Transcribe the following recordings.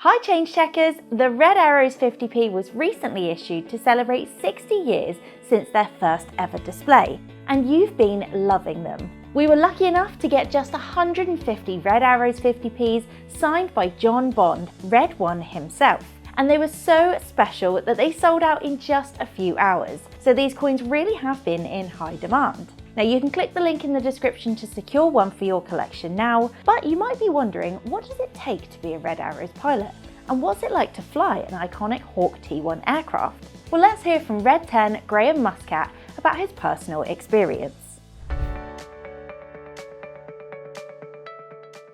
Hi Change Checkers! The Red Arrows 50p was recently issued to celebrate 60 years since their first ever display, and you've been loving them. We were lucky enough to get just 150 Red Arrows 50p's signed by John Bond, Red One himself. And they were so special that they sold out in just a few hours. So these coins really have been in high demand. Now you can click the link in the description to secure one for your collection now, but you might be wondering, what does it take to be a Red Arrows pilot? And what's it like to fly an iconic Hawk T1 aircraft? Well, let's hear from Red 10 Graeme Muscat about his personal experience.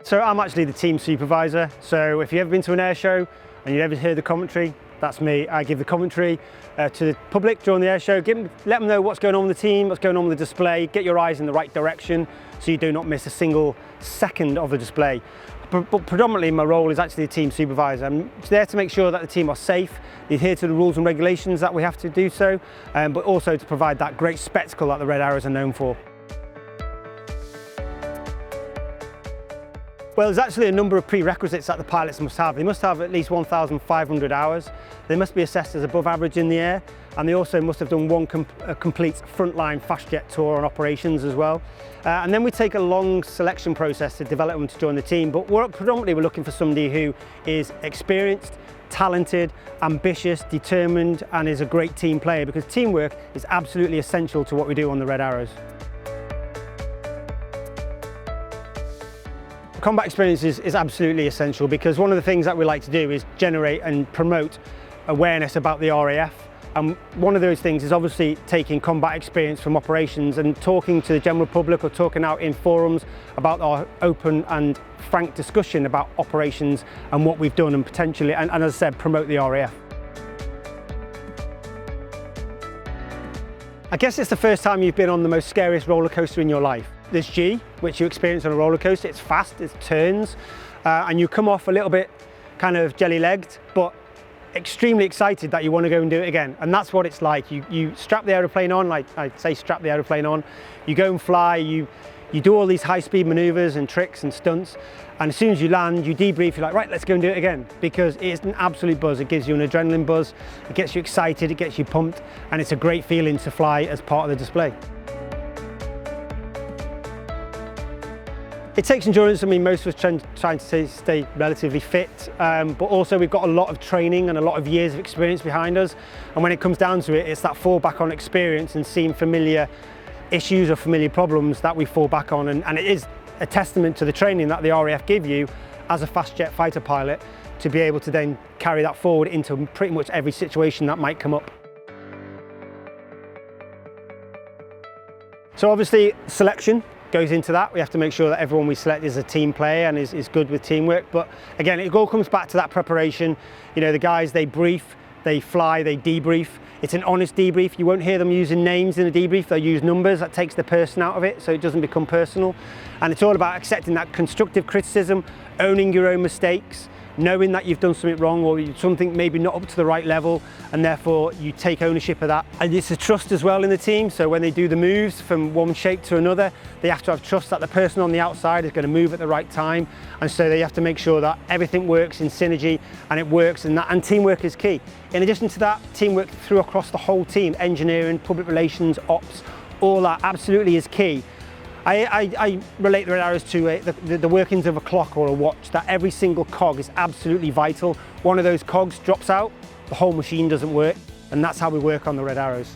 So I'm actually the team supervisor, so if you've ever been to an air show and you've ever heard the commentary, that's me. I give the commentary to the public during the air show, let them know what's going on with the team, what's going on with the display, get your eyes in the right direction so you do not miss a single second of the display. But predominantly my role is actually a team supervisor. I'm there to make sure that the team are safe, they adhere to the rules and regulations that we have to do so, but also to provide that great spectacle that the Red Arrows are known for. Well, there's actually a number of prerequisites that the pilots must have. They must have at least 1,500 hours. They must be assessed as above average in the air, and they also must have done one complete frontline fast jet tour on operations as well. And then we take a long selection process to develop them to join the team, but predominantly we're looking for somebody who is experienced, talented, ambitious, determined, and is a great team player, because teamwork is absolutely essential to what we do on the Red Arrows. Combat experience is absolutely essential, because one of the things that we like to do is generate and promote awareness about the RAF. And one of those things is obviously taking combat experience from operations and talking to the general public or talking out in forums about our open and frank discussion about operations and what we've done, and potentially, and as I said, promote the RAF. I guess it's the first time you've been on the most scariest roller coaster in your life. This G, which you experience on a roller coaster, it's fast, it turns, and you come off a little bit kind of jelly-legged, but extremely excited that you want to go and do it again. And that's what it's like. You strap the aeroplane on, like I say, strap the aeroplane on, you go and fly, you do all these high-speed maneuvers and tricks and stunts, and as soon as you land, you debrief, you're like, right, let's go and do it again, because it's an absolute buzz. It gives you an adrenaline buzz, it gets you excited, it gets you pumped, and it's a great feeling to fly as part of the display. It takes endurance. I mean, most of us trying to stay relatively fit, but also we've got a lot of training and a lot of years of experience behind us. And when it comes down to it, it's that fall back on experience and seeing familiar issues or familiar problems that we fall back on. And it is a testament to the training that the RAF give you as a fast jet fighter pilot to be able to then carry that forward into pretty much every situation that might come up. So obviously selection goes into that. We have to make sure that everyone we select is a team player and is good with teamwork. But again, it all comes back to that preparation. You know, the guys, they brief, they fly, they debrief. It's an honest debrief. You won't hear them using names in a debrief. They'll use numbers. That takes the person out of it, so it doesn't become personal. And it's all about accepting that constructive criticism, owning your own mistakes, knowing that you've done something wrong or something maybe not up to the right level, and therefore you take ownership of that. And it's a trust as well in the team, so when they do the moves from one shape to another, they have to have trust that the person on the outside is going to move at the right time, and so they have to make sure that everything works in synergy and it works, and teamwork is key. In addition to that, teamwork through across the whole team, engineering, public relations, ops, all that absolutely is key. I relate the Red Arrows to the workings of a clock or a watch, that every single cog is absolutely vital. One of those cogs drops out, the whole machine doesn't work, and that's how we work on the Red Arrows.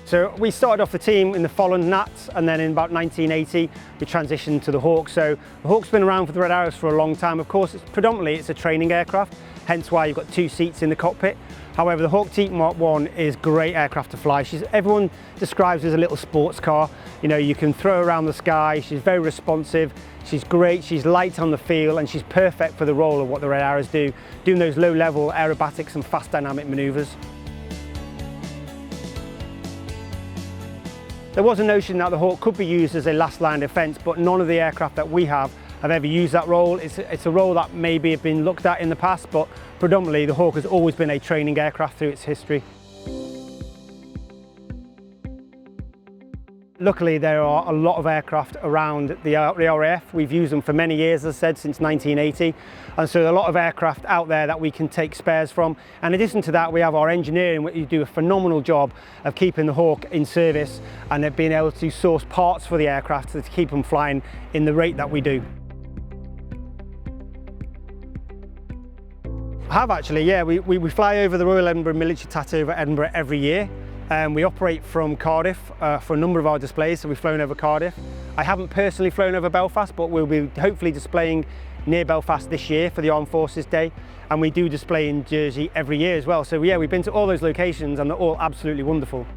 So we started off the team in the Folland Nats, and then in about 1980 we transitioned to the Hawk. So the Hawk's been around for the Red Arrows for a long time. Of course, predominantly it's a training aircraft, hence why you've got 2 seats in the cockpit. However, the Hawk T Mark 1 is a great aircraft to fly. Everyone describes her as a little sports car. You know, you can throw her around the sky, she's very responsive, she's great, she's light on the field, and she's perfect for the role of what the Red Arrows do, doing those low-level aerobatics and fast dynamic maneuvers. There was a notion that the Hawk could be used as a last line defence, but none of the aircraft that we have ever used that role. It's a role that maybe have been looked at in the past, but predominantly the Hawk has always been a training aircraft through its history. Luckily, there are a lot of aircraft around the RAF. We've used them for many years, as I said, since 1980. And so a lot of aircraft out there that we can take spares from. And in addition to that, we have our engineering, which do a phenomenal job of keeping the Hawk in service and being able to source parts for the aircraft to keep them flying in the rate that we do. I have actually, yeah. We fly over the Royal Edinburgh Military Tattoo over Edinburgh every year. We operate from Cardiff for a number of our displays, so we've flown over Cardiff. I haven't personally flown over Belfast, but we'll be hopefully displaying near Belfast this year for the Armed Forces Day, and we do display in Jersey every year as well. So yeah, we've been to all those locations and they're all absolutely wonderful.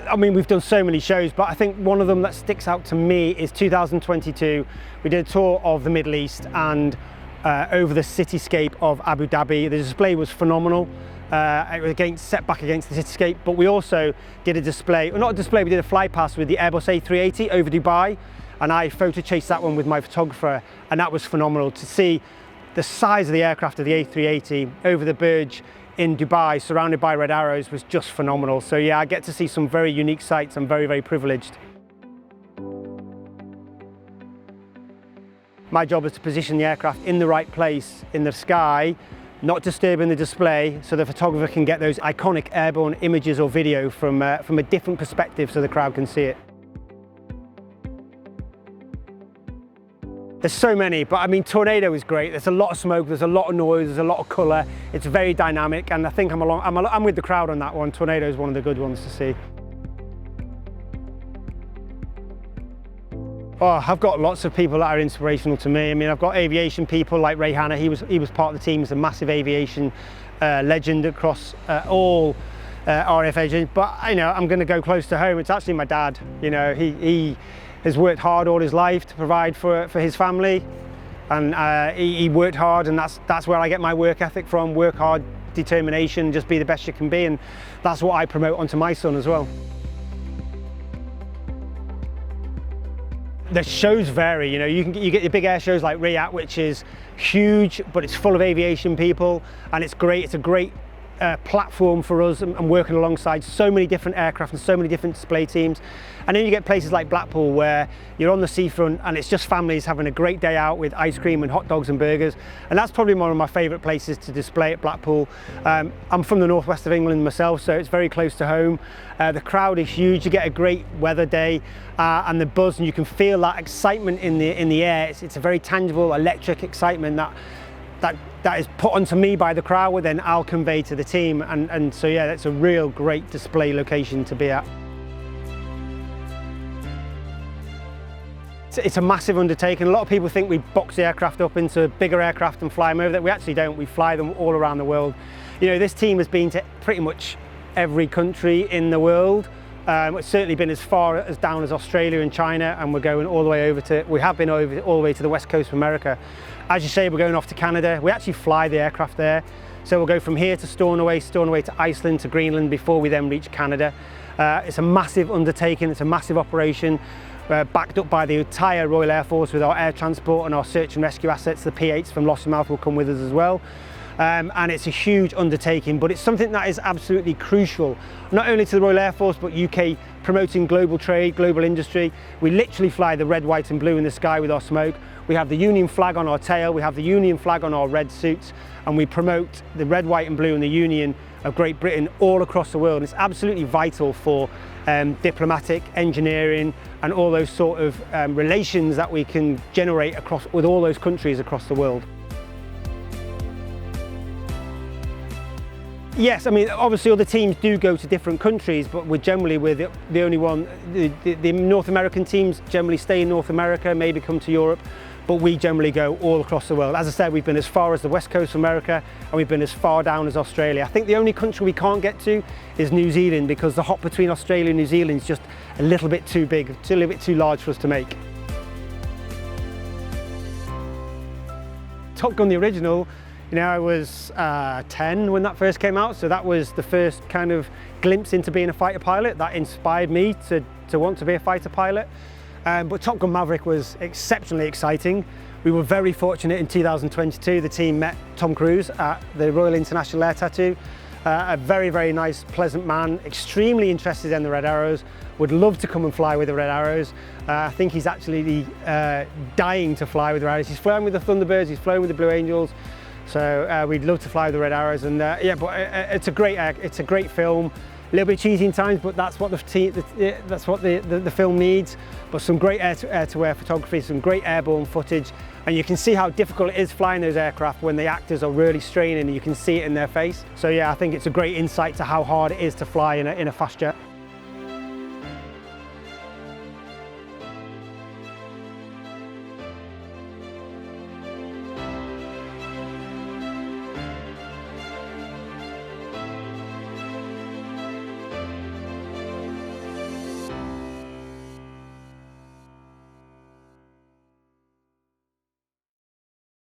I mean, we've done so many shows, but I think one of them that sticks out to me is 2022. We did a tour of the Middle East and over the cityscape of Abu Dhabi. The display was phenomenal. It was set back against the cityscape, but we also did a display, or not a display, we did a fly past with the Airbus A380 over Dubai, and I photo chased that one with my photographer, and that was phenomenal to see the size of the aircraft of the A380 over the Burj in Dubai, surrounded by red arrows, was just phenomenal. So yeah, I get to see some very unique sights. I'm very, very privileged. My job is to position the aircraft in the right place in the sky, not disturbing the display, so the photographer can get those iconic airborne images or video from a different perspective so the crowd can see it. There's so many, but I mean, Tornado is great. There's a lot of smoke, there's a lot of noise, there's a lot of colour. It's very dynamic, and I think I'm with the crowd on that one. Tornado is one of the good ones to see. Oh, I've got lots of people that are inspirational to me. I mean, I've got aviation people like Ray Hanna. He was part of the team. He's a massive aviation legend across all RAF agents. But you know, I'm going to go close to home. It's actually my dad. You know, he has worked hard all his life to provide for his family, and he worked hard, and that's where I get my work ethic from. Work hard, determination, just be the best you can be, and that's what I promote onto my son as well. The shows vary, you know, you get your big air shows like Riyadh, which is huge, but it's full of aviation people, and it's great. It's a great platform for us, and working alongside so many different aircraft and so many different display teams. And then you get places like Blackpool where you're on the seafront and it's just families having a great day out with ice cream and hot dogs and burgers, and that's probably one of my favourite places to display at Blackpool. I'm from the northwest of England myself, so it's very close to home. The crowd is huge. You get a great weather day and the buzz, and you can feel that excitement in the air. It's a very tangible electric excitement that is put onto me by the crowd, then I'll convey to the team, and so yeah, that's a real great display location to be at. It's a massive undertaking. A lot of people think we box the aircraft up into bigger aircraft and fly them over there. We actually don't. We fly them all around the world. You know, this team has been to pretty much every country in the world. It's certainly been as far as down as Australia and China, and we're going all the way we have been all the way to the west coast of America. As you say, we're going off to Canada. We actually fly the aircraft there. So we'll go from here to Stornoway to Iceland to Greenland before we then reach Canada. It's a massive undertaking, it's a massive operation. Backed up by the entire Royal Air Force with our air transport and our search and rescue assets. The P8s from Lossiemouth will come with us as well. And it's a huge undertaking, but it's something that is absolutely crucial, not only to the Royal Air Force, but UK promoting global trade, global industry. We literally fly the red, white and blue in the sky with our smoke. We have the Union flag on our tail, we have the Union flag on our red suits, and we promote the red, white and blue and the Union of Great Britain all across the world. And it's absolutely vital for diplomatic, engineering and all those sort of relations that we can generate with all those countries across the world. Yes, I mean, obviously other teams do go to different countries, but we're the only one. The North American teams generally stay in North America, maybe come to Europe, but we generally go all across the world. As I said, we've been as far as the west coast of America, and we've been as far down as Australia. I think the only country we can't get to is New Zealand, because the hop between Australia and New Zealand is just a little bit too big, a little bit too large for us to make. Top Gun, the original, you know, I was 10 when that first came out, so that was the first kind of glimpse into being a fighter pilot. That inspired me to want to be a fighter pilot. But Top Gun Maverick was exceptionally exciting. We were very fortunate in 2022, the team met Tom Cruise at the Royal International Air Tattoo, A very, very nice, pleasant man, extremely interested in the Red Arrows, would love to come and fly with the Red Arrows. I think he's actually dying to fly with the Red Arrows. He's flown with the Thunderbirds, he's flown with the Blue Angels, so we'd love to fly with the Red Arrows. And yeah, but it's a great film. A little bit cheesy in times, but that's what the film needs. But some great air-to-air photography, some great airborne footage, and you can see how difficult it is flying those aircraft when the actors are really straining, and you can see it in their face. So yeah, I think it's a great insight to how hard it is to fly in a fast jet.